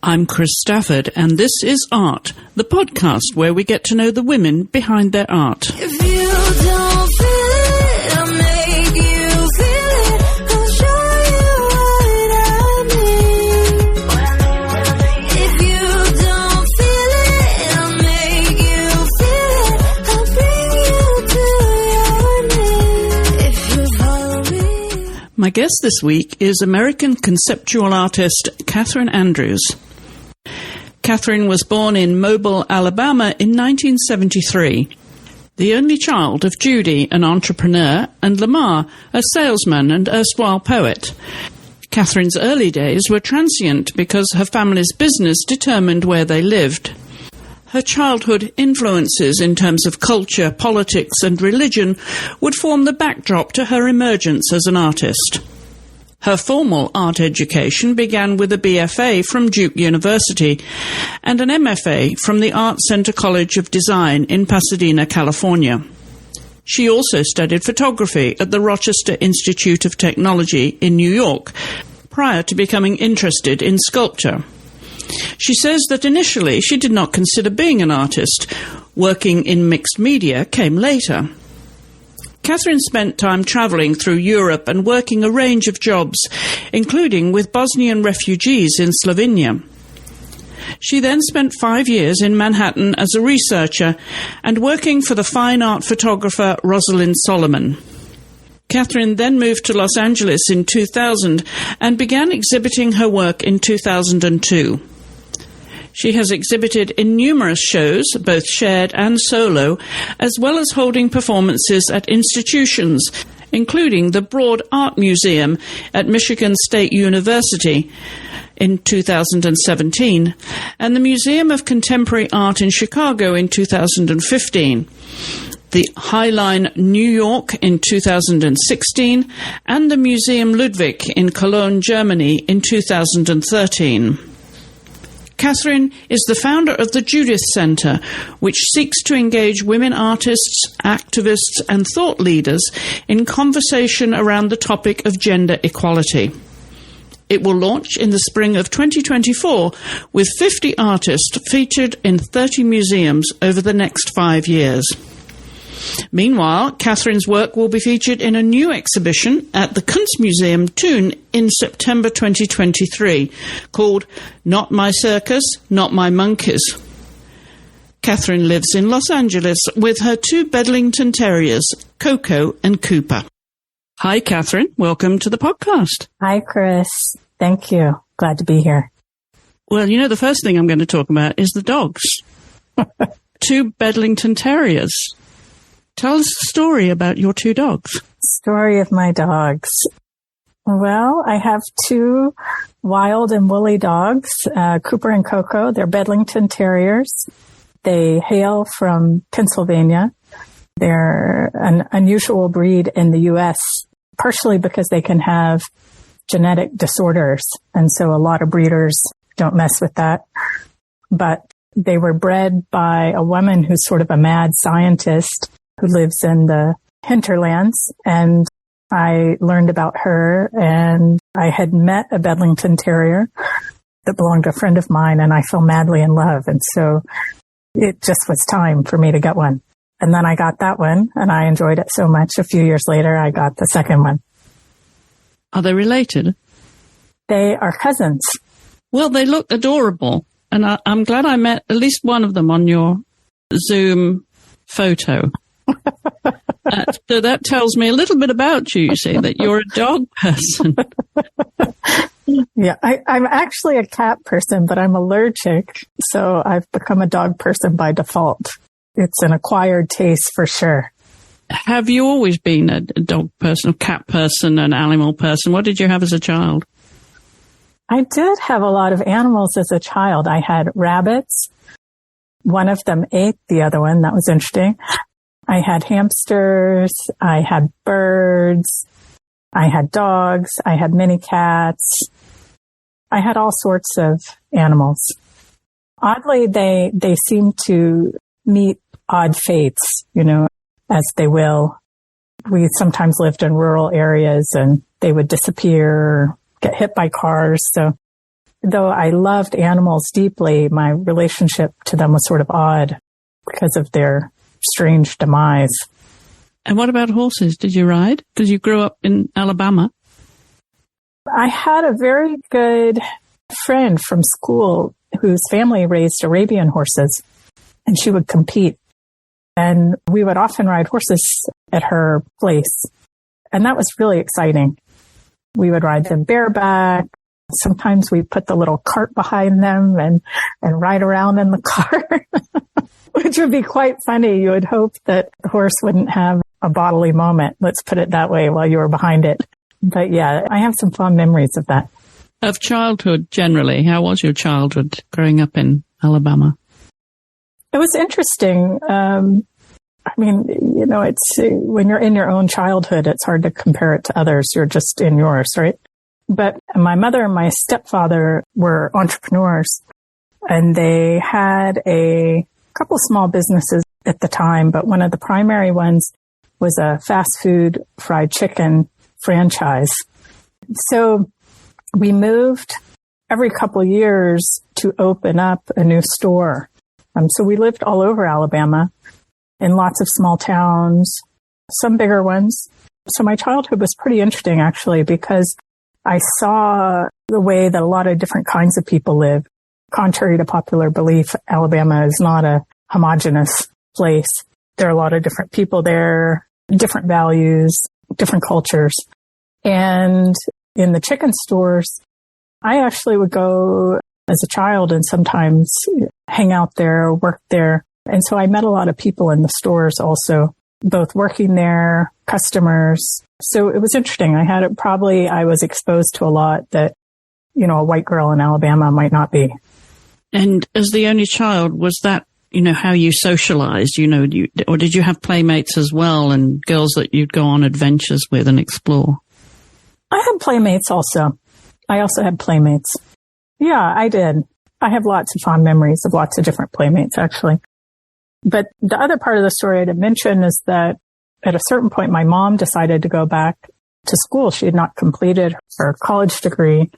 I'm Chris Stafford, and this is AART, the podcast where we get to know the women behind their art. If you don't feel it, I'll make you feel it. I'll show you what I mean. If you don't feel it, I'll make you feel it. I'll bring you to your knees. If you follow me. My guest this week is American conceptual artist Kathryn Andrews. Kathryn was born in Mobile, Alabama in 1973, the only child of Judy, an entrepreneur, and Lamar, a salesman and erstwhile poet. Kathryn's early days were transient because her family's business determined where they lived. Her childhood influences in terms of culture, politics, and religion would form the backdrop to her emergence as an artist. Her formal art education began with a BFA from Duke University and an MFA from the Art Center College of Design in Pasadena, California. She also studied photography at the Rochester Institute of Technology in New York prior to becoming interested in sculpture. She says that initially she did not consider being an artist. Working in mixed media came later. Kathryn spent time travelling through Europe and working a range of jobs, including with Bosnian refugees in Slovenia. She then spent 5 years in Manhattan as a researcher and working for the fine art photographer Rosalind Solomon. Kathryn then moved to Los Angeles in 2000 and began exhibiting her work in 2002. She has exhibited in numerous shows, both shared and solo, as well as holding performances at institutions, including the Broad Art Museum at Michigan State University in 2017, and the Museum of Contemporary Art in Chicago in 2015, the Highline New York in 2016, and the Museum Ludwig in Cologne, Germany in 2013. Kathryn is the founder of the Judith Center, which seeks to engage women artists, activists, and thought leaders in conversation around the topic of gender equality. It will launch in the spring of 2024 with 50 artists featured in 30 museums over the next 5 years. Meanwhile, Kathryn's work will be featured in a new exhibition at the Kunstmuseum Thun in September 2023 called Not My Circus, Not My Monkeys. Kathryn lives in Los Angeles with her 2 Bedlington Terriers, Coco and Cooper. Hi, Kathryn. Welcome to the podcast. Hi, Chris. Thank you. Glad to be here. Well, you know, the first thing I'm going to talk about is the dogs. 2 Bedlington Terriers. Tell us a story about your 2 dogs. Story of my dogs. Well, I have 2 wild and woolly dogs, Cooper and Coco. They're Bedlington Terriers. They hail from Pennsylvania. They're an unusual breed in the U.S., partially because they can have genetic disorders. And so a lot of breeders don't mess with that. But they were bred by a woman who's sort of a mad scientist who lives in the hinterlands, and I learned about her, and I had met a Bedlington Terrier that belonged to a friend of mine, and I fell madly in love, and so it just was time for me to get one. And then I got that one, and I enjoyed it so much. A few years later, I got the second one. Are they related? They are cousins. Well, they look adorable, and I'm glad I met at least one of them on your Zoom photo. So that tells me a little bit about you see, that you're a dog person. Yeah, I'm actually a cat person, but I'm allergic, so I've become a dog person by default. It's an acquired taste for sure. Have you always been a dog person, a cat person, an animal person? What did you have as a child? I did have a lot of animals as a child. I had rabbits. One of them ate the other one. That was interesting. I had hamsters, I had birds, I had dogs, I had mini cats. I had all sorts of animals. Oddly, they seem to meet odd fates, you know, as they will. We sometimes lived in rural areas and they would disappear, get hit by cars. So though I loved animals deeply, my relationship to them was sort of odd because of their strange demise. And what about horses? Did you ride? Because you grew up in Alabama. I had a very good friend from school whose family raised Arabian horses, and she would compete. And we would often ride horses at her place. And that was really exciting. We would ride them bareback. Sometimes we put the little cart behind them and ride around in the cart, which would be quite funny. You would hope that the horse wouldn't have a bodily moment, let's put it that way, while you were behind it. But yeah, I have some fond memories of that. Of childhood generally, how was your childhood growing up in Alabama? It was interesting. I mean, you know, it's when you're in your own childhood, it's hard to compare it to others. You're just in yours, right? But my mother and my stepfather were entrepreneurs, and they had a couple small businesses at the time, but one of the primary ones was a fast food fried chicken franchise. So we moved every couple of years to open up a new store. So we lived all over Alabama in lots of small towns, some bigger ones. So my childhood was pretty interesting, actually, because I saw the way that a lot of different kinds of people live. Contrary to popular belief, Alabama is not a homogeneous place. There are a lot of different people there, different values, different cultures. And in the chicken stores, I actually would go as a child and sometimes hang out there, work there. And so I met a lot of people in the stores also, both working there, customers. So it was interesting. I was exposed to a lot that, you know, a white girl in Alabama might not be. And as the only child, was that, you know, how you socialized, you know, or did you have playmates as well and girls that you'd go on adventures with and explore? I had playmates also. I also had playmates. Yeah, I did. I have lots of fond memories of lots of different playmates, actually. But the other part of the story I didn't mention is that at a certain point, my mom decided to go back to school. She had not completed her college degree.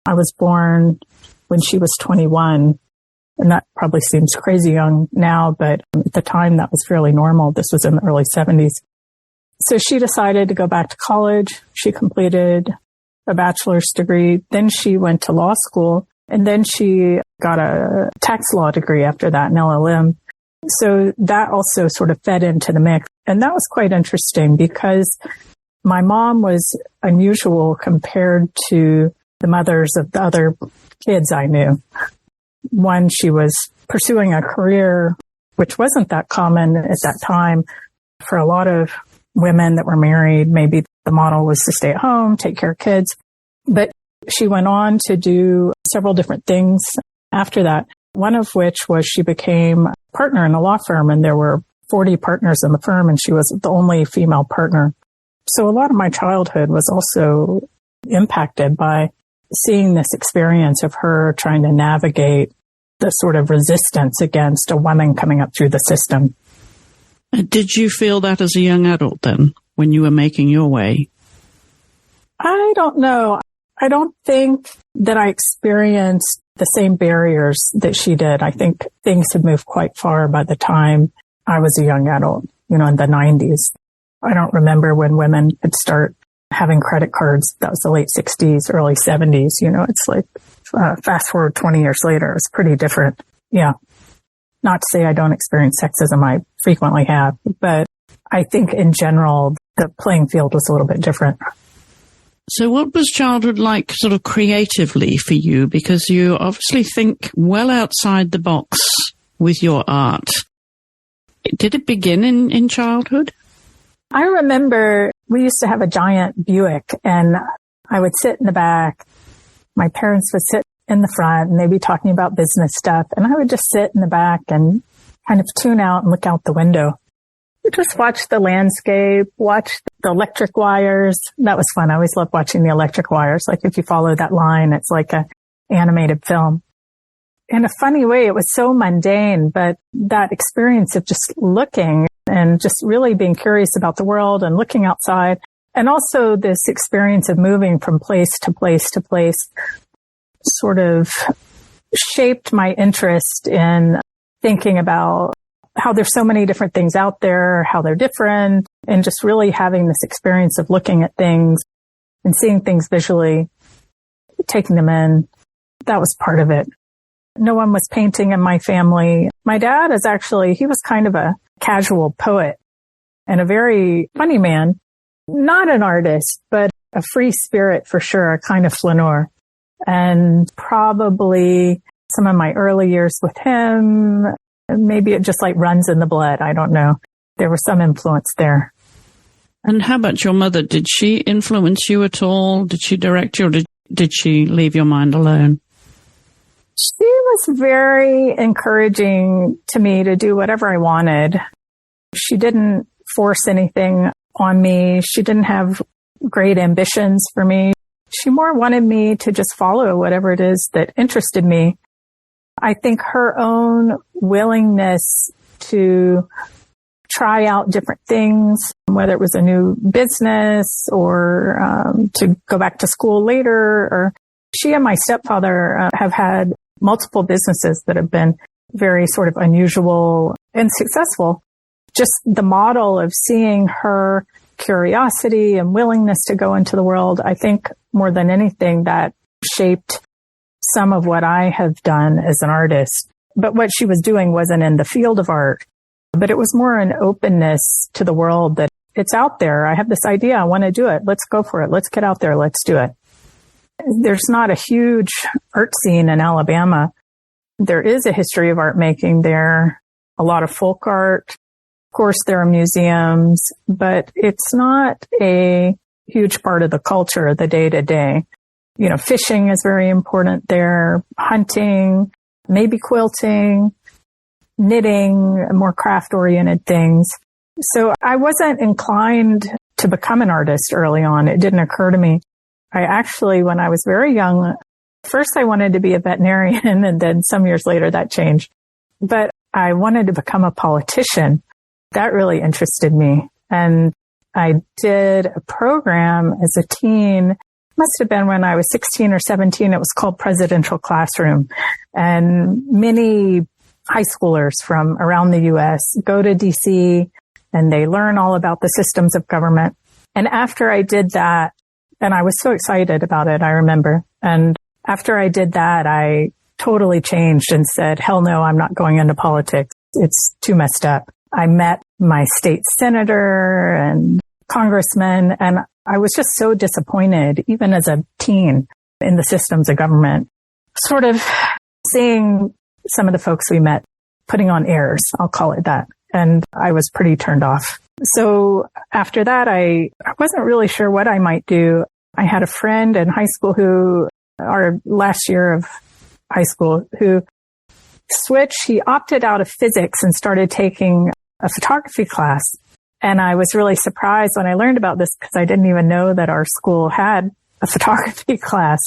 I was born when she was 21. And that probably seems crazy young now, but at the time that was fairly normal. This was in the early 70s. So she decided to go back to college. She completed a bachelor's degree. Then she went to law school, and then she got a tax law degree after that, an LLM. So that also sort of fed into the mix. And that was quite interesting because my mom was unusual compared to the mothers of the other kids I knew. One, she was pursuing a career which wasn't that common at that time for a lot of women that were married. Maybe the model was to stay at home, take care of kids. But she went on to do several different things after that, one of which was she became a partner in a law firm, and there were 40 partners in the firm, and she was the only female partner. So a lot of my childhood was also impacted by seeing this experience of her trying to navigate the sort of resistance against a woman coming up through the system. Did you feel that as a young adult then, when you were making your way? I don't know. I don't think that I experienced the same barriers that she did. I think things had moved quite far by the time I was a young adult, you know, in the 90s. I don't remember when women could start having credit cards. That was the late 60s, early 70s. You know, it's like fast forward 20 years later, it's pretty different. Yeah. Not to say I don't experience sexism. I frequently have. But I think in general, the playing field was a little bit different. So what was childhood like sort of creatively for you? Because you obviously think well outside the box with your art. Did it begin in childhood? I remember we used to have a giant Buick, and I would sit in the back. My parents would sit in the front, and they'd be talking about business stuff. And I would just sit in the back and kind of tune out and look out the window. Just watch the landscape, watch the electric wires. That was fun. I always loved watching the electric wires. Like if you follow that line, it's like an animated film. In a funny way, it was so mundane, but that experience of just looking and just really being curious about the world and looking outside, and also this experience of moving from place to place to place, sort of shaped my interest in thinking about how there's so many different things out there, how they're different, and just really having this experience of looking at things and seeing things visually, taking them in. That was part of it. No one was painting in my family. My dad he was kind of a casual poet and a very funny man. Not an artist, but a free spirit for sure, a kind of flaneur. And probably some of my early years with him, maybe it just like runs in the blood. I don't know. There was some influence there. And how about your mother? Did she influence you at all? Did she direct you, or did she leave your mind alone? She was very encouraging to me to do whatever I wanted. She didn't force anything on me. She didn't have great ambitions for me. She more wanted me to just follow whatever it is that interested me. I think her own willingness to try out different things, whether it was a new business or to go back to school later, or she and my stepfather have had multiple businesses that have been very sort of unusual and successful. Just the model of seeing her curiosity and willingness to go into the world, I think more than anything that shaped some of what I have done as an artist. But what she was doing wasn't in the field of art, but it was more an openness to the world that it's out there. I have this idea. I want to do it. Let's go for it. Let's get out there. Let's do it. There's not a huge art scene in Alabama. There is a history of art making there, a lot of folk art. Of course, there are museums, but it's not a huge part of the culture, the day to day. You know, fishing is very important there, hunting, maybe quilting, knitting, more craft oriented things. So I wasn't inclined to become an artist early on. It didn't occur to me. I actually, when I was very young, first I wanted to be a veterinarian, and then some years later that changed. But I wanted to become a politician. That really interested me. And I did a program as a teen. Must have been when I was 16 or 17. It was called Presidential Classroom. And many high schoolers from around the U.S. go to D.C. and they learn all about the systems of government. And after I did that, and I was so excited about it, I remember. And after I did that, I totally changed and said, hell no, I'm not going into politics. It's too messed up. I met my state senator and congressman, and I was just so disappointed, even as a teen, in the systems of government. Sort of seeing some of the folks we met putting on airs, I'll call it that. And I was pretty turned off. So after that, I wasn't really sure what I might do. I had a friend in high school our last year of high school, who switched. He opted out of physics and started taking a photography class. And I was really surprised when I learned about this, because I didn't even know that our school had a photography class.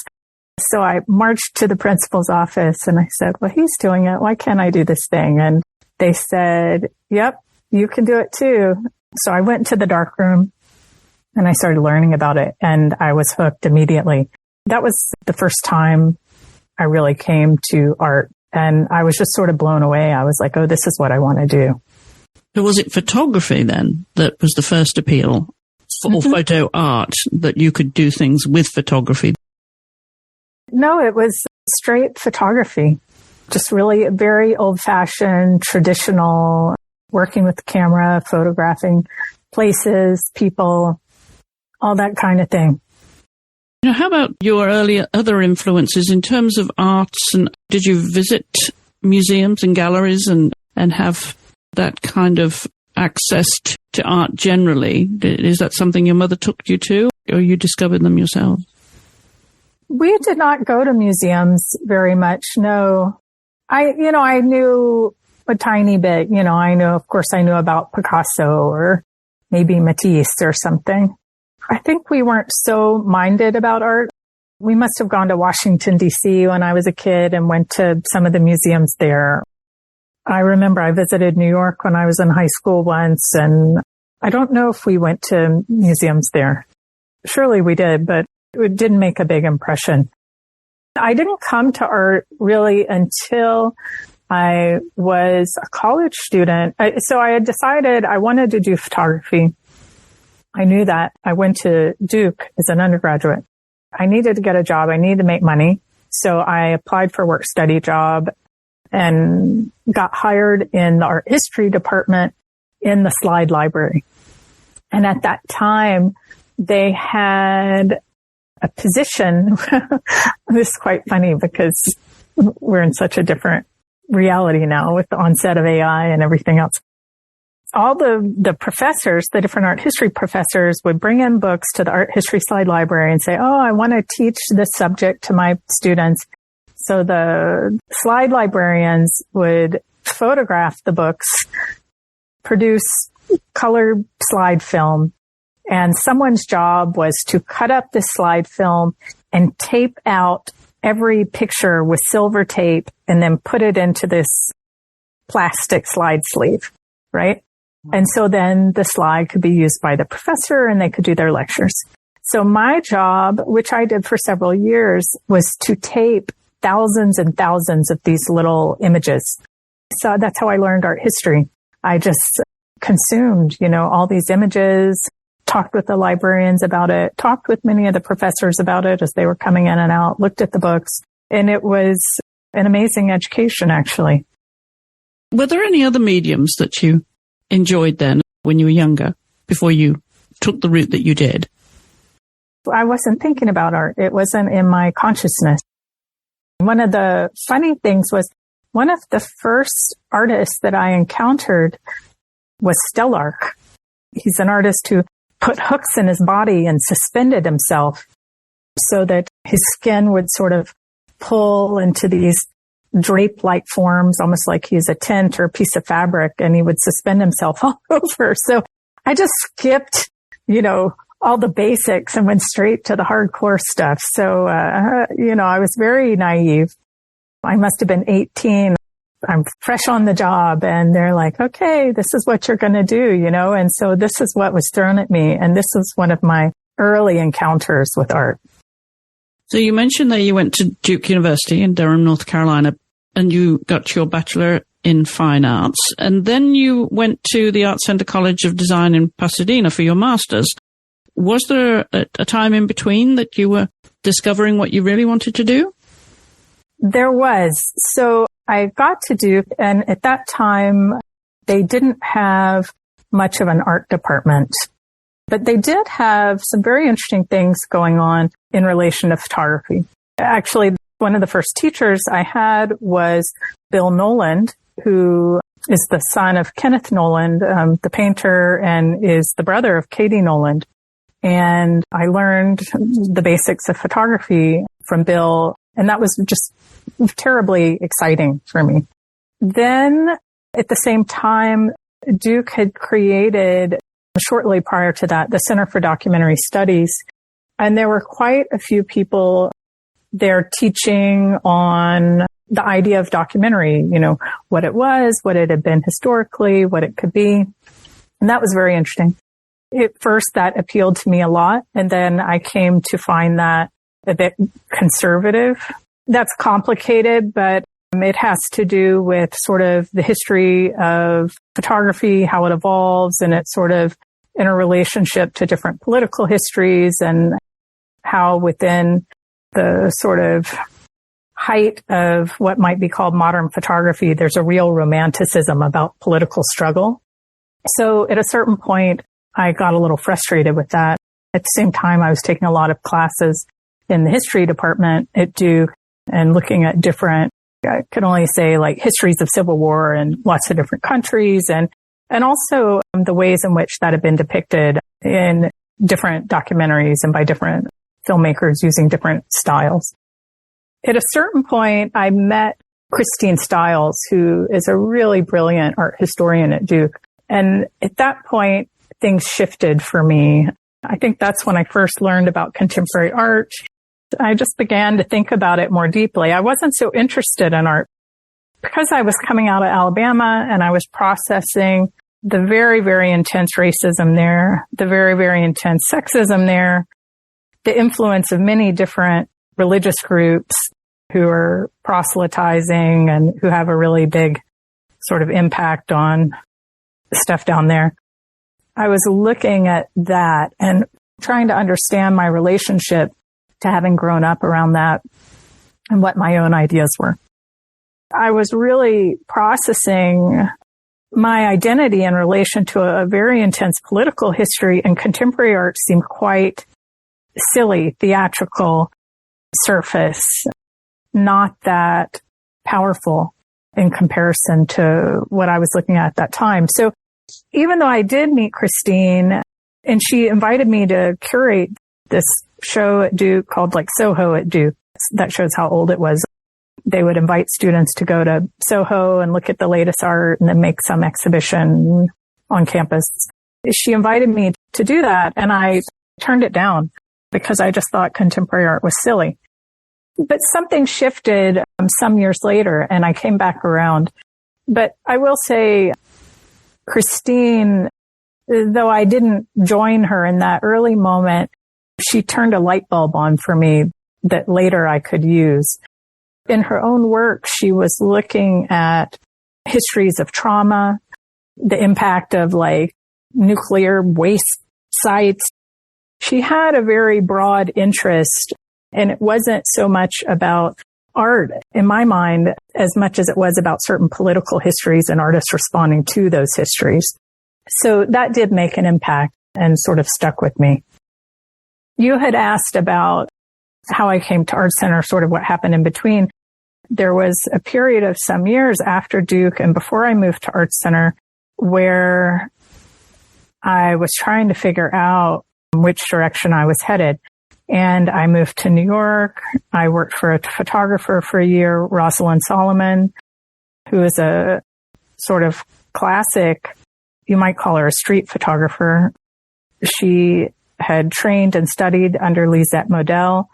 So I marched to the principal's office and I said, well, he's doing it. Why can't I do this thing? And they said, yep, you can do it too. So I went to the darkroom and I started learning about it, and I was hooked immediately. That was the first time I really came to art, and I was just sort of blown away. I was like, oh, this is what I want to do. So was it photography then that was the first appeal, or photo art, that you could do things with photography? No, it was straight photography. Just really very old-fashioned, traditional, working with the camera, photographing places, people, all that kind of thing. You know, how about your earlier other influences in terms of arts? And did you visit museums and galleries and have that kind of access to art generally? Is that something your mother took you to, or you discovered them yourself? We did not go to museums very much, no. I knew a tiny bit. Of course I knew about Picasso or maybe Matisse or something. I think we weren't so minded about art. We must have gone to Washington, D.C. when I was a kid and went to some of the museums there. I remember I visited New York when I was in high school once, and I don't know if we went to museums there. Surely we did, but it didn't make a big impression. I didn't come to art really until I was a college student. So I had decided I wanted to do photography. I knew that. I went to Duke as an undergraduate. I needed to get a job. I needed to make money. So I applied for a work-study job and got hired in the art history department in the slide library. And at that time, they had a position. This is quite funny because we're in such a different reality now with the onset of AI and everything else. All the professors, the different art history professors, would bring in books to the art history slide library and say, oh, I want to teach this subject to my students. So the slide librarians would photograph the books, produce colored slide film, and someone's job was to cut up this slide film and tape out every picture with silver tape and then put it into this plastic slide sleeve, right? And so then the slide could be used by the professor and they could do their lectures. So my job, which I did for several years, was to tape thousands and thousands of these little images. So that's how I learned art history. I just consumed, all these images, talked with the librarians about it, talked with many of the professors about it as they were coming in and out, looked at the books. And it was an amazing education, actually. Were there any other mediums that you enjoyed then when you were younger, before you took the route that you did? I wasn't thinking about art. It wasn't in my consciousness. One of the funny things was one of the first artists that I encountered was Stellark. He's an artist who put hooks in his body and suspended himself so that his skin would sort of pull into these drape-like forms, almost like he's a tent or a piece of fabric, and he would suspend himself all over. So I just skipped, all the basics and went straight to the hardcore stuff. So, I was very naive. I must have been 18. I'm fresh on the job and they're like, okay, this is what you're going to do, and so this is what was thrown at me. And this was one of my early encounters with art. So you mentioned that you went to Duke University in Durham, North Carolina, and you got your bachelor in fine arts. And then you went to the Art Center College of Design in Pasadena for your master's. Was there a time in between that you were discovering what you really wanted to do? There was. So I got to Duke, and at that time, they didn't have much of an art department. But they did have some very interesting things going on in relation to photography. Actually, one of the first teachers I had was Bill Noland, who is the son of Kenneth Noland, the painter, and is the brother of Katie Noland. And I learned the basics of photography from Bill, and that was just terribly exciting for me. Then, at the same time, Duke had created, shortly prior to that, the Center for Documentary Studies. And there were quite a few people there teaching on the idea of documentary, what it was, what it had been historically, what it could be. And that was very interesting. At first, that appealed to me a lot. And then I came to find that a bit conservative. That's complicated, but it has to do with sort of the history of photography, how it evolves, and it's sort of in a relationship to different political histories and how within the sort of height of what might be called modern photography, there's a real romanticism about political struggle. So at a certain point, I got a little frustrated with that. At the same time, I was taking a lot of classes in the history department at Duke and looking at different, I could only say like histories of civil war in lots of different countries and also the ways in which that had been depicted in different documentaries and by different filmmakers using different styles. At a certain point, I met Christine Stiles, who is a really brilliant art historian at Duke. And at that point, things shifted for me. I think that's when I first learned about contemporary art. I just began to think about it more deeply. I wasn't so interested in art because I was coming out of Alabama and I was processing the very, very intense racism there, the very, very intense sexism there, the influence of many different religious groups who are proselytizing and who have a really big sort of impact on stuff down there. I was looking at that and trying to understand my relationship to having grown up around that and what my own ideas were. I was really processing my identity in relation to a very intense political history, and contemporary art seemed quite silly, theatrical, surface, not that powerful in comparison to what I was looking at that time. So even though I did meet Christine, and she invited me to curate this show at Duke called like Soho at Duke, that shows how old it was. They would invite students to go to Soho and look at the latest art and then make some exhibition on campus. She invited me to do that, and I turned it down because I just thought contemporary art was silly. But something shifted some years later, and I came back around. But I will say, Christine, though I didn't join her in that early moment, she turned a light bulb on for me that later I could use. In her own work, she was looking at histories of trauma, the impact of like nuclear waste sites. She had a very broad interest, and it wasn't so much about art, in my mind, as much as it was about certain political histories and artists responding to those histories. So that did make an impact and sort of stuck with me. You had asked about how I came to Art Center, sort of what happened in between. There was a period of some years after Duke and before I moved to Art Center where I was trying to figure out which direction I was headed. And I moved to New York. I worked for a photographer for a year, Rosalind Solomon, who is a sort of classic, you might call her a street photographer. She had trained and studied under Lisette Model.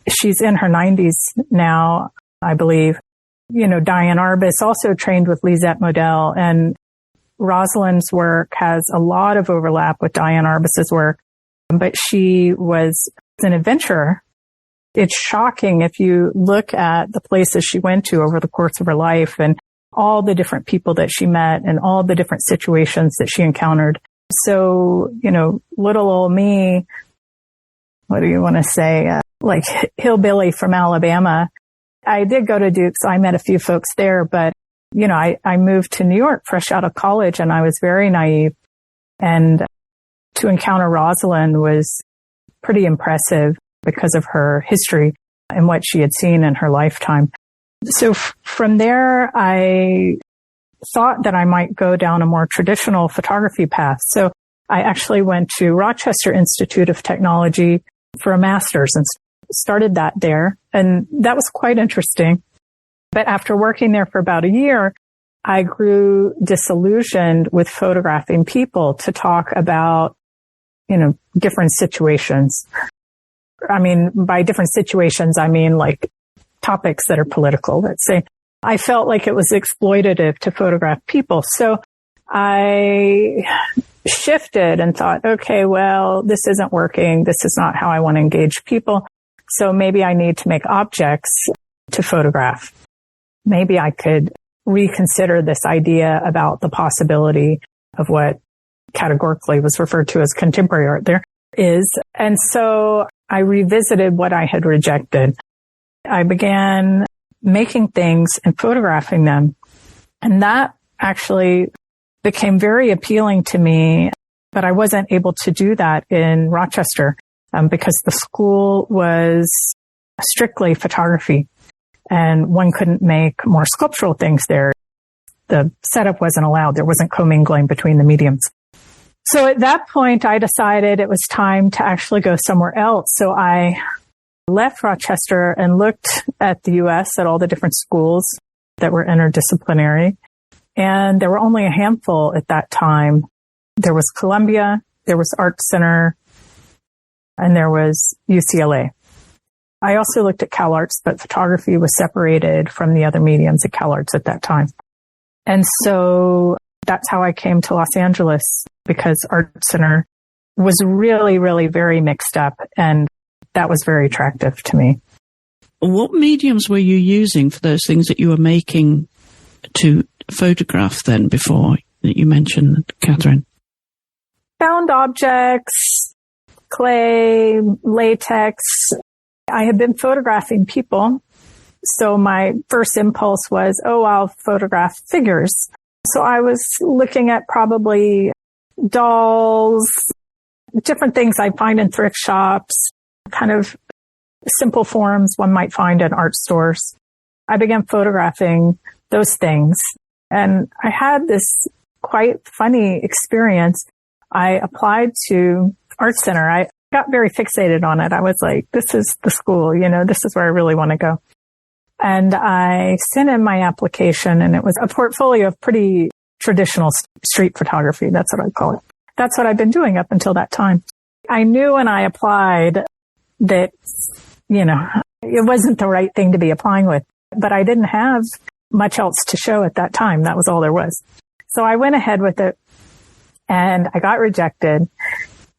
She's in her 90s now, I believe. You know, Diane Arbus also trained with Lisette Model, and Rosalind's work has a lot of overlap with Diane Arbus's work, but she was an adventurer. It's shocking if you look at the places she went to over the course of her life and all the different people that she met and all the different situations that she encountered. So, you know, little old me, what do you want to say? Like hillbilly from Alabama. I did go to Duke, so I met a few folks there, but, you know, I moved to New York fresh out of college and I was very naive. And to encounter Rosalind was pretty impressive because of her history and what she had seen in her lifetime. So from there, I thought that I might go down a more traditional photography path. So I actually went to Rochester Institute of Technology for a master's and started that there. And that was quite interesting. But after working there for about a year, I grew disillusioned with photographing people to talk about, you know, different situations. I mean, by different situations, I mean like topics that are political, let's say. I felt like it was exploitative to photograph people. So I shifted and thought, okay, well, this isn't working. This is not how I want to engage people. So maybe I need to make objects to photograph. Maybe I could reconsider this idea about the possibility of what categorically was referred to as contemporary art there is. And so I revisited what I had rejected. I began making things and photographing them. And that actually became very appealing to me, but I wasn't able to do that in Rochester because the school was strictly photography and one couldn't make more sculptural things there. The setup wasn't allowed. There wasn't commingling between the mediums. So at that point, I decided it was time to actually go somewhere else. So I left Rochester and looked at the U.S. at all the different schools that were interdisciplinary. And there were only a handful at that time. There was Columbia, there was Art Center, and there was UCLA. I also looked at CalArts, but photography was separated from the other mediums at CalArts at that time. And so that's how I came to Los Angeles, because Art Center was really, really very mixed up, and that was very attractive to me. What mediums were you using for those things that you were making to photograph then before that you mentioned, Kathryn? Found objects, clay, latex. I had been photographing people. So my first impulse was, I'll photograph figures. So I was looking at probably dolls, different things I find in thrift shops, kind of simple forms one might find in art stores. I began photographing those things. And I had this quite funny experience. I applied to Art Center. I got very fixated on it. I was like, this is the school, this is where I really want to go. And I sent in my application, and it was a portfolio of pretty traditional street photography. That's what I call it. That's what I've been doing up until that time. I knew when I applied that, it wasn't the right thing to be applying with, but I didn't have much else to show at that time. That was all there was. So I went ahead with it, and I got rejected.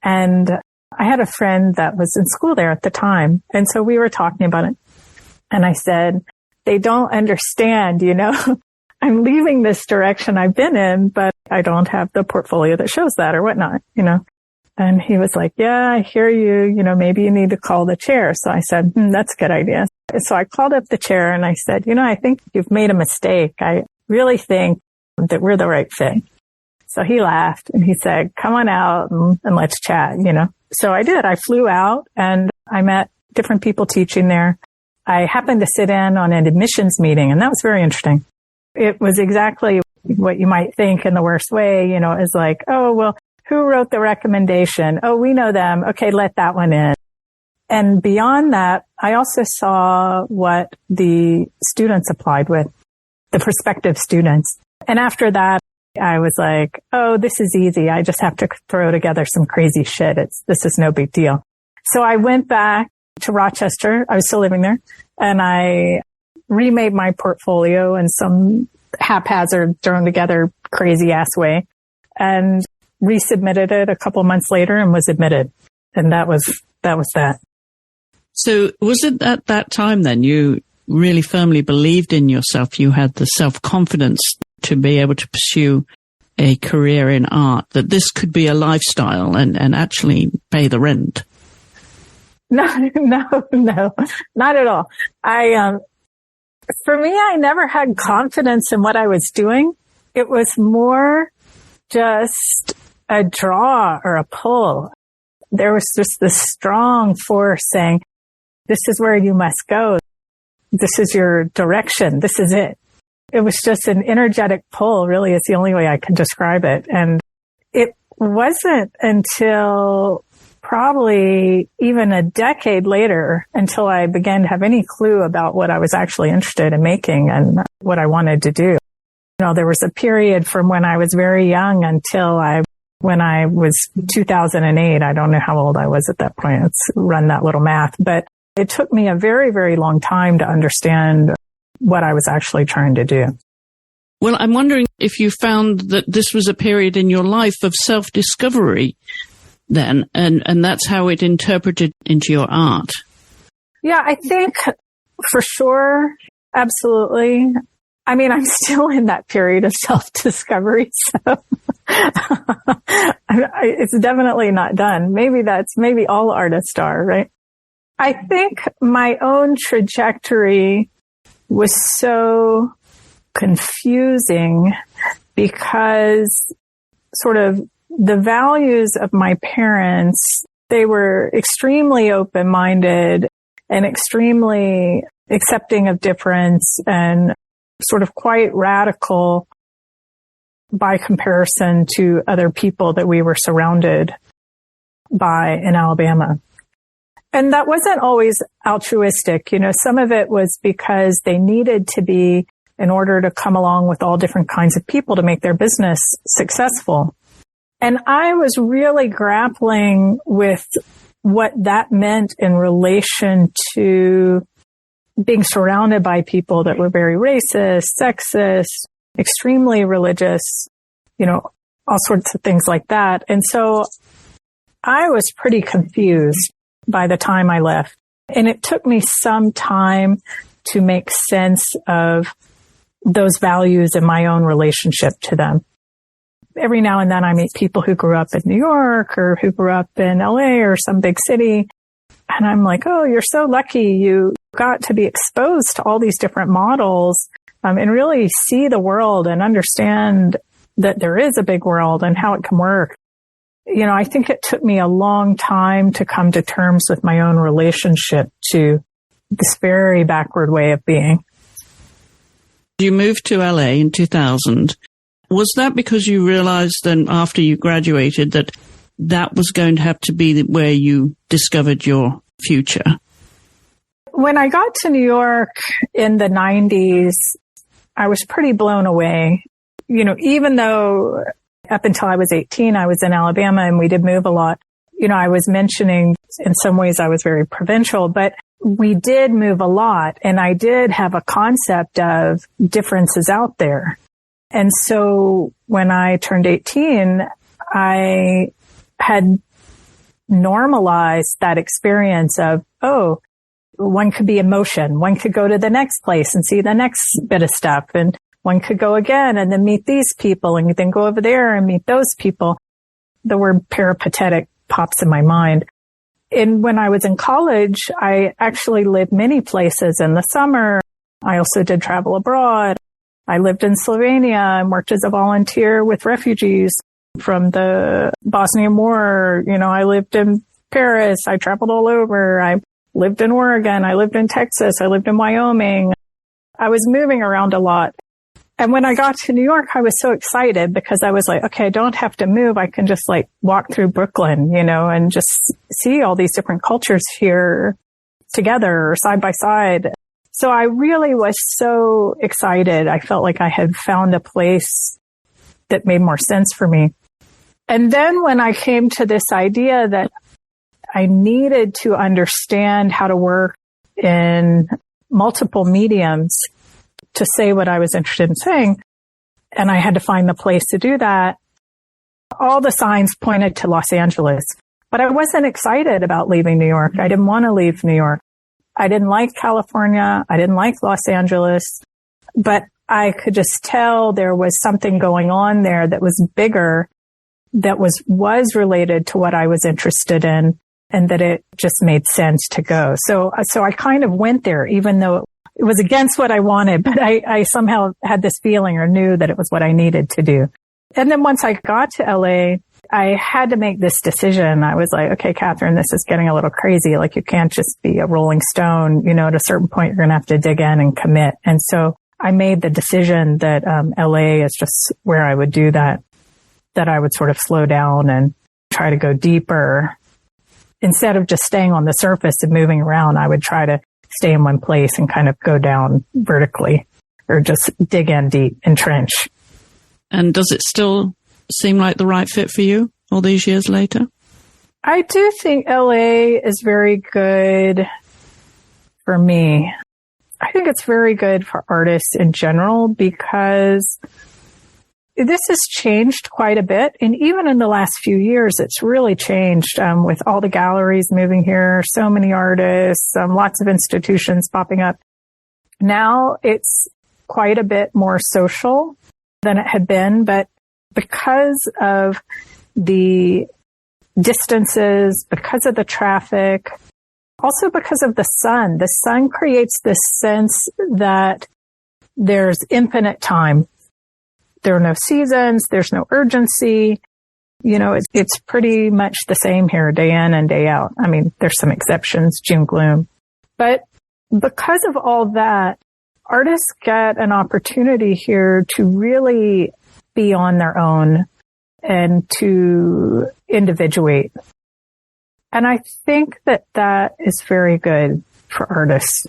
And I had a friend that was in school there at the time. And so we were talking about it. And I said, they don't understand, I'm leaving this direction I've been in, but I don't have the portfolio that shows that or whatnot, And he was like, yeah, I hear you, maybe you need to call the chair. So I said, that's a good idea. So I called up the chair and I said, I think you've made a mistake. I really think that we're the right fit. So he laughed and he said, come on out and let's chat, So I did. I flew out and I met different people teaching there. I happened to sit in on an admissions meeting, and that was very interesting. It was exactly what you might think in the worst way, is like, who wrote the recommendation? Oh, we know them. Okay, let that one in. And beyond that, I also saw what the students applied with, the prospective students. And after that, I was like, this is easy. I just have to throw together some crazy shit. This is no big deal. So I went back to Rochester. I was still living there, and I remade my portfolio in some haphazard, thrown together, crazy ass way, and resubmitted it a couple months later and was admitted. And that was that. So was it at that time then you really firmly believed in yourself? You had the self-confidence to be able to pursue a career in art, that this could be a lifestyle and actually pay the rent? No, not at all. For me, I never had confidence in what I was doing. It was more just a draw or a pull. There was just this strong force saying, this is where you must go. This is your direction. This is it. It was just an energetic pull, really, is the only way I can describe it. And it wasn't until probably even a decade later until I began to have any clue about what I was actually interested in making and what I wanted to do. There was a period from when I was very young until when I was 2008. I don't know how old I was at that point. Let's run that little math. But it took me a very, very long time to understand what I was actually trying to do. Well, I'm wondering if you found that this was a period in your life of self-discovery then, and that's how it interpreted into your art. Yeah, I think for sure. Absolutely. I mean, I'm still in that period of self-discovery, so it's definitely not done. Maybe all artists are, right? I think my own trajectory was so confusing because sort of the values of my parents, they were extremely open-minded and extremely accepting of difference and sort of quite radical by comparison to other people that we were surrounded by in Alabama. And that wasn't always altruistic. Some of it was because they needed to be in order to come along with all different kinds of people to make their business successful. And I was really grappling with what that meant in relation to being surrounded by people that were very racist, sexist, extremely religious, all sorts of things like that. And so I was pretty confused by the time I left. And it took me some time to make sense of those values in my own relationship to them. Every now and then I meet people who grew up in New York or who grew up in LA or some big city. And I'm like, oh, you're so lucky you got to be exposed to all these different models and really see the world and understand that there is a big world and how it can work. You know, I think it took me a long time to come to terms with my own relationship to this very backward way of being. You moved to LA in 2000. Was that because you realized then after you graduated that that was going to have to be where you discovered your future? When I got to New York in the 90s, I was pretty blown away. You know, even though up until I was 18, I was in Alabama and we did move a lot. You know, I was mentioning in some ways I was very provincial, but we did move a lot. And I did have a concept of differences out there. And so when I turned 18, I had normalized that experience of, oh, one could be in motion. One could go to the next place and see the next bit of stuff. And one could go again and then meet these people and then go over there and meet those people. The word peripatetic pops in my mind. And when I was in college, I actually lived many places in the summer. I also did travel abroad. I lived in Slovenia and worked as a volunteer with refugees from the Bosnian War. You know, I lived in Paris. I traveled all over. I lived in Oregon. I lived in Texas. I lived in Wyoming. I was moving around a lot. And when I got to New York, I was so excited because I was like, okay, I don't have to move. I can just like walk through Brooklyn, you know, and just see all these different cultures here together or side by side. So I really was so excited. I felt like I had found a place that made more sense for me. And then when I came to this idea that I needed to understand how to work in multiple mediums to say what I was interested in saying, and I had to find the place to do that, all the signs pointed to Los Angeles. But I wasn't excited about leaving New York. I didn't want to leave New York. I didn't like California. I didn't like Los Angeles. But I could just tell there was something going on there that was bigger, that was related to what I was interested in, and that it just made sense to go. So I kind of went there, even though it was against what I wanted, but I somehow had this feeling or knew that it was what I needed to do. And then once I got to LA, I had to make this decision. I was like, okay, Kathryn, this is getting a little crazy. Like, you can't just be a rolling stone. You know, at a certain point, you're going to have to dig in and commit. And so I made the decision that LA is just where I would do that I would sort of slow down and try to go deeper. Instead of just staying on the surface and moving around, I would try to stay in one place and kind of go down vertically or just dig in deep, entrench. And does it still seem like the right fit for you all these years later? I do think LA is very good for me. I think it's very good for artists in general because this has changed quite a bit. And even in the last few years, it's really changed with all the galleries moving here, so many artists, lots of institutions popping up. Now it's quite a bit more social than it had been, but because of the distances, because of the traffic, also because of the sun creates this sense that there's infinite time. There are no seasons. There's no urgency. You know, it's pretty much the same here day in and day out. I mean, there's some exceptions, June gloom. But because of all that, artists get an opportunity here to really be on their own and to individuate. And I think that is very good for artists.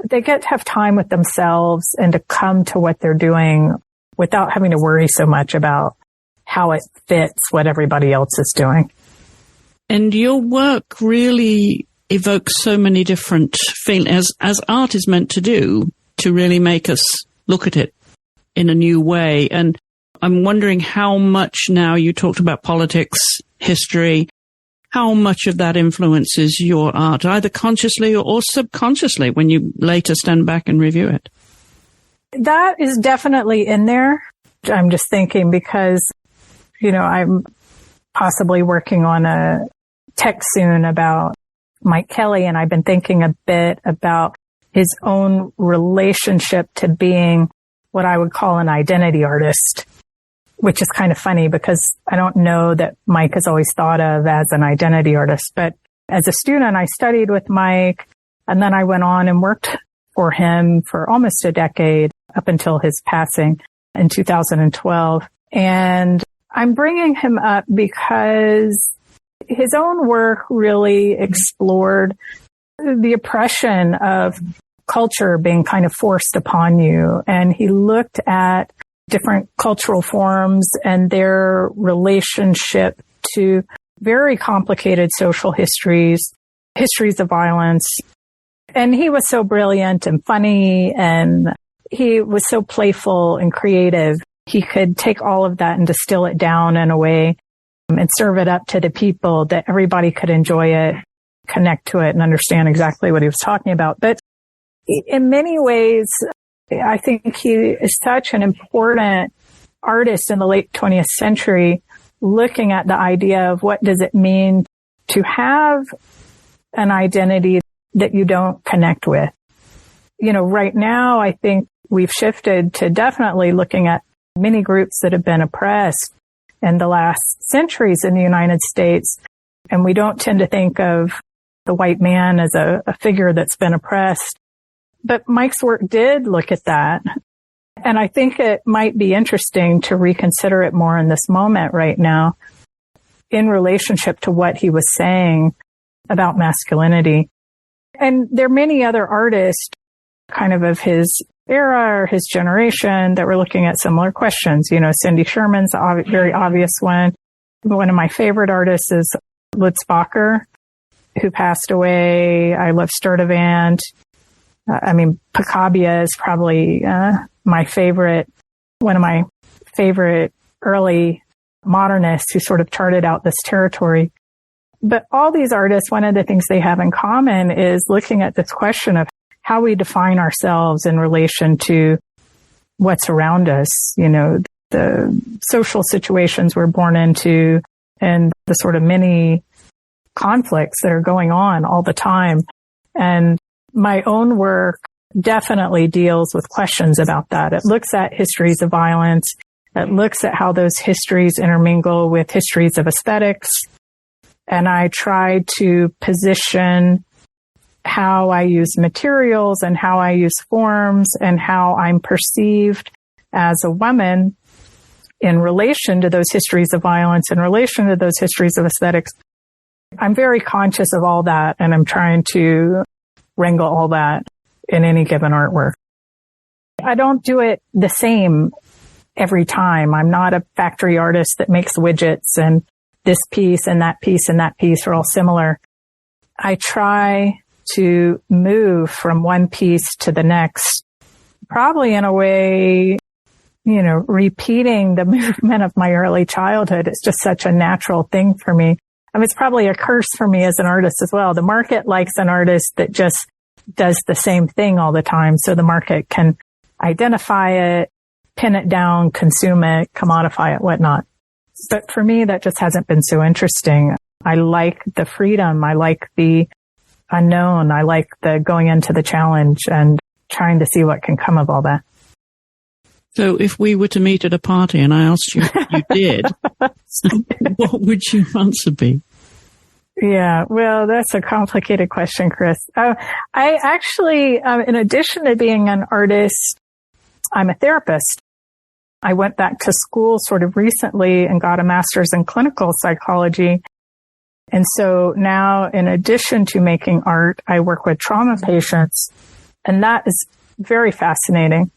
They get to have time with themselves and to come to what they're doing without having to worry so much about how it fits what everybody else is doing. And your work really evokes so many different feelings, as art is meant to do, to really make us look at it in a new way. And I'm wondering how much now, you talked about politics, history, how much of that influences your art, either consciously or subconsciously, when you later stand back and review it? That is definitely in there. I'm just thinking because, I'm possibly working on a text soon about Mike Kelly, and I've been thinking a bit about his own relationship to being what I would call an identity artist, which is kind of funny because I don't know that Mike is always thought of as an identity artist. But as a student, I studied with Mike, and then I went on and worked for him for almost a decade up until his passing in 2012. And I'm bringing him up because his own work really explored the oppression of culture being kind of forced upon you. And he looked at different cultural forms and their relationship to very complicated social histories of violence. And he was so brilliant and funny, and he was so playful and creative. He could take all of that and distill it down in a way and serve it up to the people that everybody could enjoy it, connect to it, and understand exactly what he was talking about. But in many ways, I think he is such an important artist in the late 20th century, looking at the idea of what does it mean to have an identity that you don't connect with. Right now, I think we've shifted to definitely looking at many groups that have been oppressed in the last centuries in the United States. And we don't tend to think of the white man as a figure that's been oppressed. But Mike's work did look at that. And I think it might be interesting to reconsider it more in this moment right now in relationship to what he was saying about masculinity. And there are many other artists kind of his era or his generation that were looking at similar questions. Cindy Sherman's a very obvious one. One of my favorite artists is Lutz Bacher, who passed away. I love Sturtevant. Picabia is probably my favorite, one of my favorite early modernists who sort of charted out this territory. But all these artists, one of the things they have in common is looking at this question of how we define ourselves in relation to what's around us, the social situations we're born into and the sort of many conflicts that are going on all the time. And my own work definitely deals with questions about that. It looks at histories of violence. It looks at how those histories intermingle with histories of aesthetics. And I try to position how I use materials and how I use forms and how I'm perceived as a woman in relation to those histories of violence, in relation to those histories of aesthetics. I'm very conscious of all that, and I'm trying to wrangle all that in any given artwork. I don't do it the same every time. I'm not a factory artist that makes widgets and this piece and that piece and that piece are all similar. I try to move from one piece to the next, probably in a way, repeating the movement of my early childhood. It's just such a natural thing for me. It's probably a curse for me as an artist as well. The market likes an artist that just does the same thing all the time. So the market can identify it, pin it down, consume it, commodify it, whatnot. But for me, that just hasn't been so interesting. I like the freedom. I like the unknown. I like the going into the challenge and trying to see what can come of all that. So if we were to meet at a party and I asked you what you did, what would your answer be? Yeah, well, that's a complicated question, Chris. I actually, in addition to being an artist, I'm a therapist. I went back to school sort of recently and got a master's in clinical psychology. And so now, in addition to making art, I work with trauma patients, and that is very fascinating.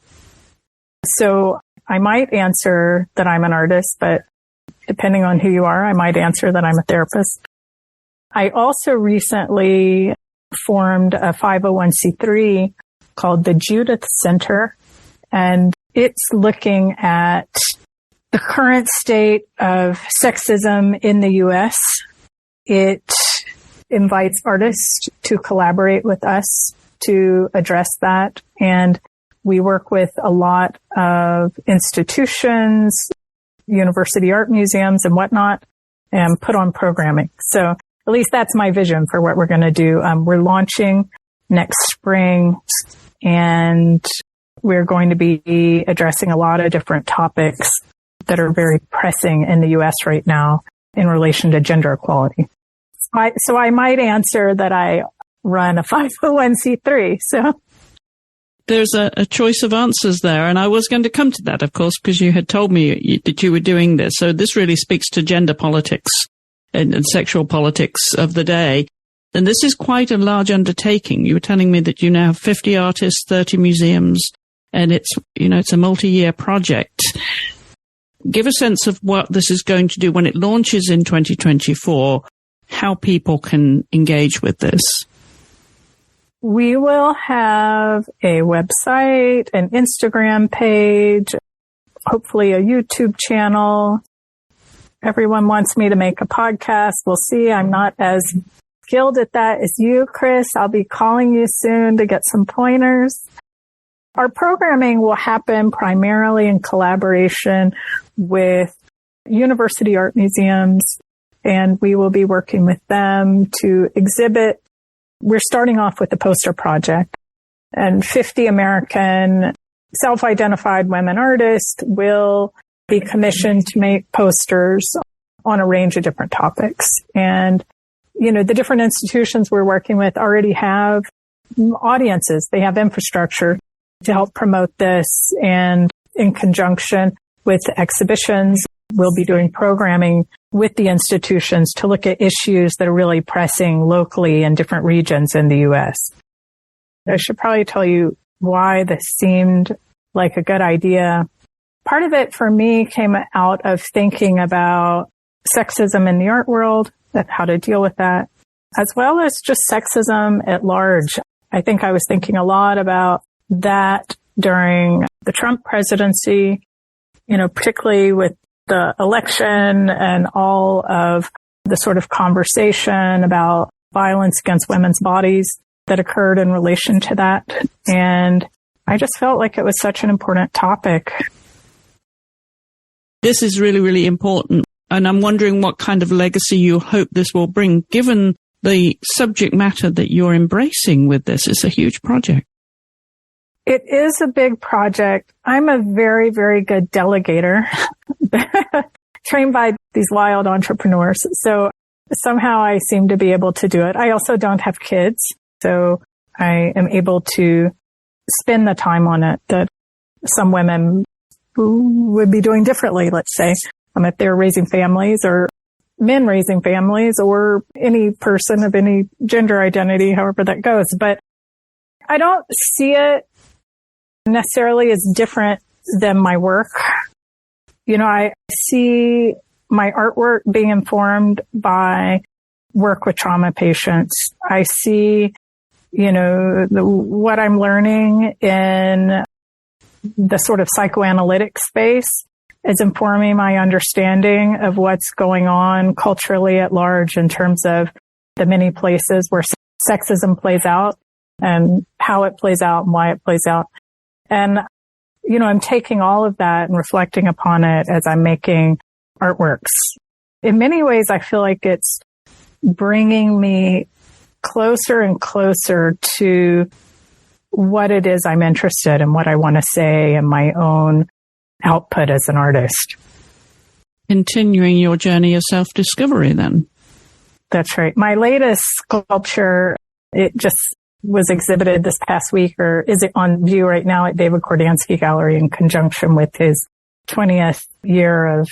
So I might answer that I'm an artist, but depending on who you are, I might answer that I'm a therapist. I also recently formed a 501c3 called the Judith Center, and it's looking at the current state of sexism in the U.S. it invites artists to collaborate with us to address that. And we work with a lot of institutions, university art museums and whatnot, and put on programming. So at least that's my vision for what we're going to do. We're launching next spring, and we're going to be addressing a lot of different topics that are very pressing in the U.S. right now in relation to gender equality. So I might answer that I run a 501c3. So there's a choice of answers there, and I was going to come to that, of course, because you had told me that you were doing this. So this really speaks to gender politics and sexual politics of the day. And this is quite a large undertaking. You were telling me that you now have 50 artists, 30 museums, and it's a multi-year project. Give a sense of what this is going to do when it launches in 2024, how people can engage with this. We will have a website, an Instagram page, hopefully a YouTube channel. Everyone wants me to make a podcast. We'll see. I'm not as skilled at that as you, Chris. I'll be calling you soon to get some pointers. Our programming will happen primarily in collaboration with university art museums, and we will be working with them to exhibit. We're starting off with the poster project, and 50 American self-identified women artists will be commissioned to make posters on a range of different topics. And, the different institutions we're working with already have audiences. They have infrastructure to help promote this. And in conjunction with exhibitions, we'll be doing programming with the institutions to look at issues that are really pressing locally in different regions in the U.S. I should probably tell you why this seemed like a good idea. Part of it for me came out of thinking about sexism in the art world, how to deal with that, as well as just sexism at large. I think I was thinking a lot about that during the Trump presidency, particularly with the election and all of the sort of conversation about violence against women's bodies that occurred in relation to that. And I just felt like it was such an important topic. This is really, really important. And I'm wondering what kind of legacy you hope this will bring, given the subject matter that you're embracing with this. It's a huge project. It is a big project. I'm a very, very good delegator, trained by these wild entrepreneurs. So somehow I seem to be able to do it. I also don't have kids, so I am able to spend the time on it that some women would be doing differently, let's say, if they're raising families, or men raising families, or any person of any gender identity, however that goes. But I don't see it necessarily as different than my work. I see my artwork being informed by work with trauma patients. I see, what I'm learning in the sort of psychoanalytic space is informing my understanding of what's going on culturally at large in terms of the many places where sexism plays out and how it plays out and why it plays out. And, I'm taking all of that and reflecting upon it as I'm making artworks. In many ways, I feel like it's bringing me closer and closer to what it is I'm interested in, what I want to say, and my own output as an artist. Continuing your journey of self-discovery, then. That's right. My latest sculpture, it just was exhibited this past week, or is it on view right now at David Kordansky Gallery in conjunction with his 20th year of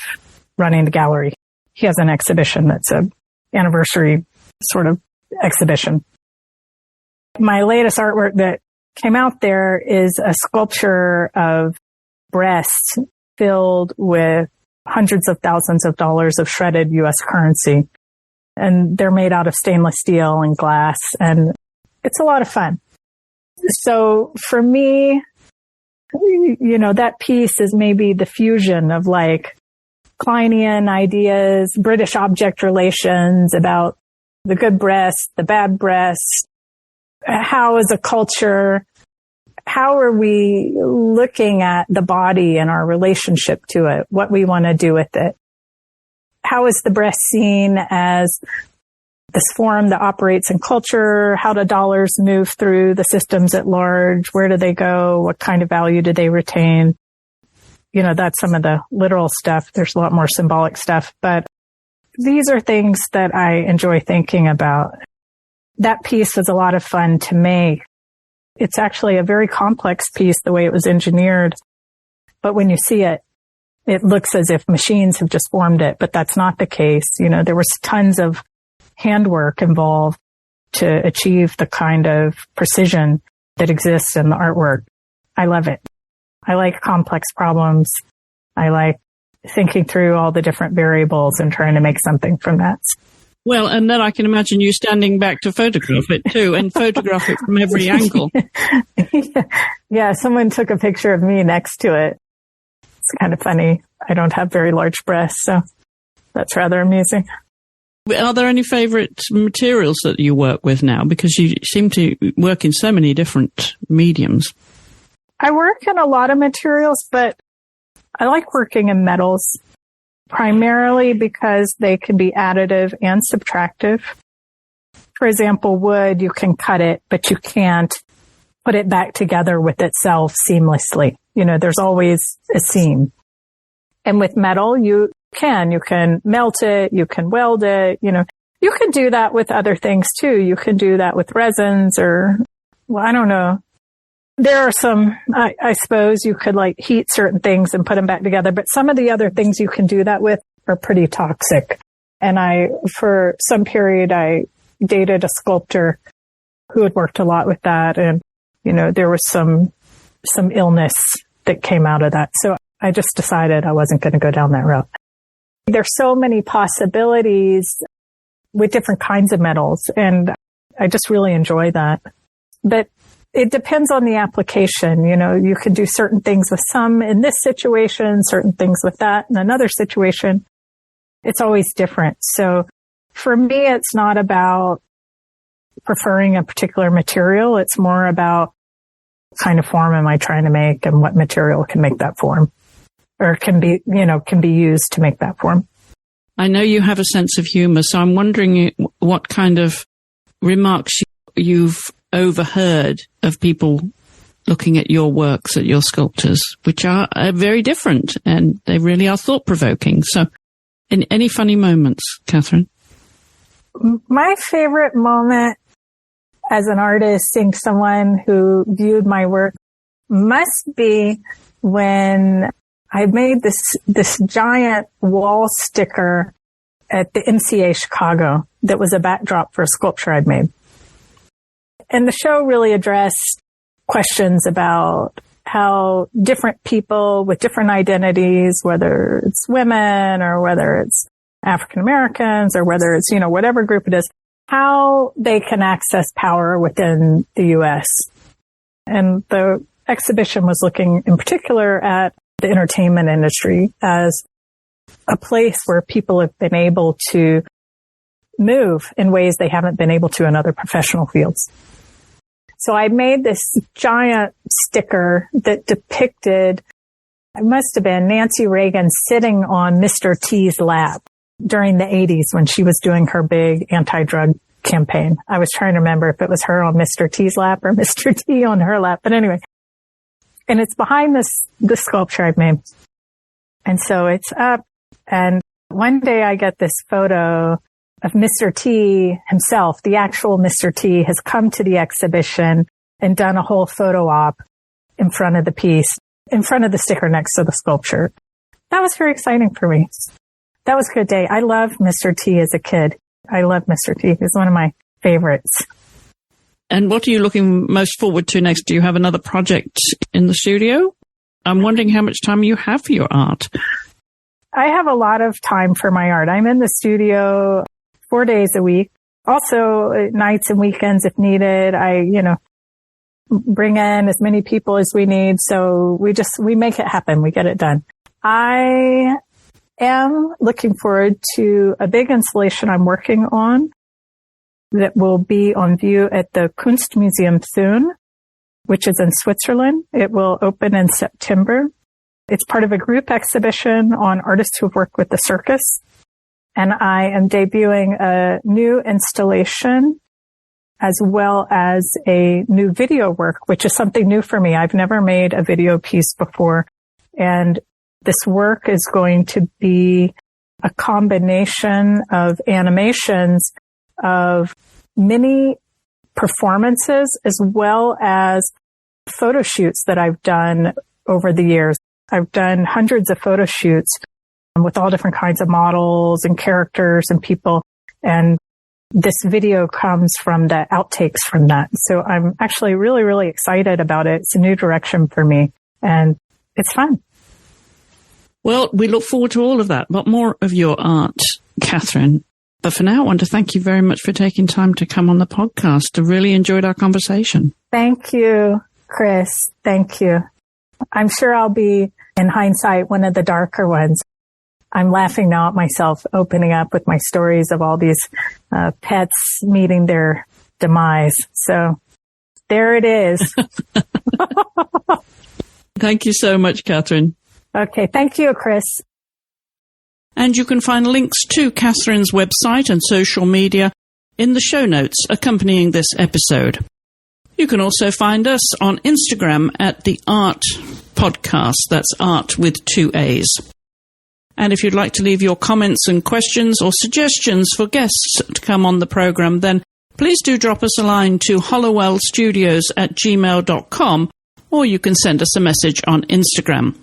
running the gallery. He has an exhibition that's an anniversary sort of exhibition. My latest artwork that came out there is a sculpture of breasts filled with hundreds of thousands of dollars of shredded U.S. currency. And they're made out of stainless steel and glass, and it's a lot of fun. So for me, that piece is maybe the fusion of like Kleinian ideas, British object relations about the good breast, the bad breast. How is a culture? How are we looking at the body and our relationship to it? What we want to do with it? How is the breast seen as this form that operates in culture? How do dollars move through the systems at large? Where do they go? What kind of value do they retain? You know, that's some of the literal stuff. There's a lot more symbolic stuff, but these are things that I enjoy thinking about. That piece was a lot of fun to make. It's actually a very complex piece, the way it was engineered. But when you see it, it looks as if machines have just formed it, but that's not the case. You know, there was tons of handwork involved to achieve the kind of precision that exists in the artwork. I love it. I like complex problems. I like thinking through all the different variables and trying to make something from that. Well, and then I can imagine you standing back to photograph it too, and photograph it from every angle. Yeah, someone took a picture of me next to it. It's kind of funny. I don't have very large breasts, so that's rather amusing. Are there any favorite materials that you work with now? Because you seem to work in so many different mediums. I work in a lot of materials, but I like working in metals. Primarily because they can be additive and subtractive. For example, wood, you can cut it, but you can't put it back together with itself seamlessly. You know, there's always a seam. And with metal, you can melt it, you can weld it, you know, you can do that with other things too. You can do that with resins or, well, I don't know. There are some, I suppose you could like heat certain things and put them back together, but some of the other things you can do that with are pretty toxic. And for some period, I dated a sculptor who had worked a lot with that. And, you know, there was some illness that came out of that. So I just decided I wasn't going to go down that route. There's so many possibilities with different kinds of metals. And I just really enjoy that. But it depends on the application. You know, you can do certain things with some in this situation, certain things with that in another situation. It's always different. So for me, it's not about preferring a particular material. It's more about what kind of form am I trying to make and what material can make that form or can be used to make that form. I know you have a sense of humor, so I'm wondering what kind of remarks you've overheard of people looking at your works, at your sculptures, which are very different and they really are thought-provoking. So any funny moments, Kathryn? My favorite moment as an artist, seeing someone who viewed my work, must be when I made this giant wall sticker at the MCA Chicago that was a backdrop for a sculpture I'd made. And the show really addressed questions about how different people with different identities, whether it's women or whether it's African Americans or whether it's, you know, whatever group it is, how they can access power within the U.S. And the exhibition was looking in particular at the entertainment industry as a place where people have been able to move in ways they haven't been able to in other professional fields. So I made this giant sticker that depicted, it must have been Nancy Reagan sitting on Mr. T's lap during the 80s when she was doing her big anti-drug campaign. I was trying to remember if it was her on Mr. T's lap or Mr. T on her lap. But anyway, and it's behind this sculpture I've made. And so it's up. And one day I get this photo of Mr. T himself. The actual Mr. T has come to the exhibition and done a whole photo op in front of the piece, in front of the sticker next to the sculpture. That was very exciting for me. That was a good day. I loved Mr. T as a kid. I love Mr. T. He's one of my favorites. And what are you looking most forward to next? Do you have another project in the studio? I'm wondering how much time you have for your art. I have a lot of time for my art. I'm in the studio 4 days a week. Also nights and weekends if needed. I, bring in as many people as we need. So we make it happen. We get it done. I am looking forward to a big installation I'm working on that will be on view at the Kunstmuseum Thun, which is in Switzerland. It will open in September. It's part of a group exhibition on artists who've worked with the circus. And I am debuting a new installation as well as a new video work, which is something new for me. I've never made a video piece before. And this work is going to be a combination of animations of mini performances as well as photo shoots that I've done over the years. I've done hundreds of photo shoots with all different kinds of models and characters and people. And this video comes from the outtakes from that. So I'm actually really, really excited about it. It's a new direction for me and it's fun. Well, we look forward to all of that, but more of your art, Kathryn. But for now, I want to thank you very much for taking time to come on the podcast. I really enjoyed our conversation. Thank you, Chris. Thank you. I'm sure I'll be, in hindsight, one of the darker ones. I'm laughing now at myself opening up with my stories of all these pets meeting their demise. So there it is. Thank you so much, Kathryn. Okay. Thank you, Chris. And you can find links to Kathryn's website and social media in the show notes accompanying this episode. You can also find us on Instagram at the AART Podcast. That's art with 2 A's. And if you'd like to leave your comments and questions or suggestions for guests to come on the program, then please do drop us a line to hollowellstudios@gmail.com, or you can send us a message on Instagram.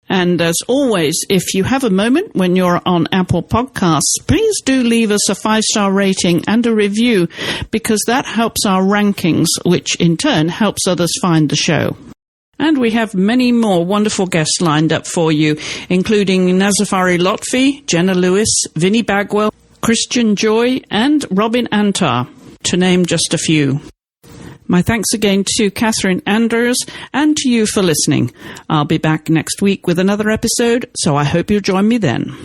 And as always, if you have a moment when you're on Apple Podcasts, please do leave us a 5-star rating and a review, because that helps our rankings, which in turn helps others find the show. And we have many more wonderful guests lined up for you, including Nazafari Lotfi, Jenna Lewis, Vinnie Bagwell, Christian Joy, and Robin Antar, to name just a few. My thanks again to Kathryn Andrews and to you for listening. I'll be back next week with another episode, so I hope you'll join me then.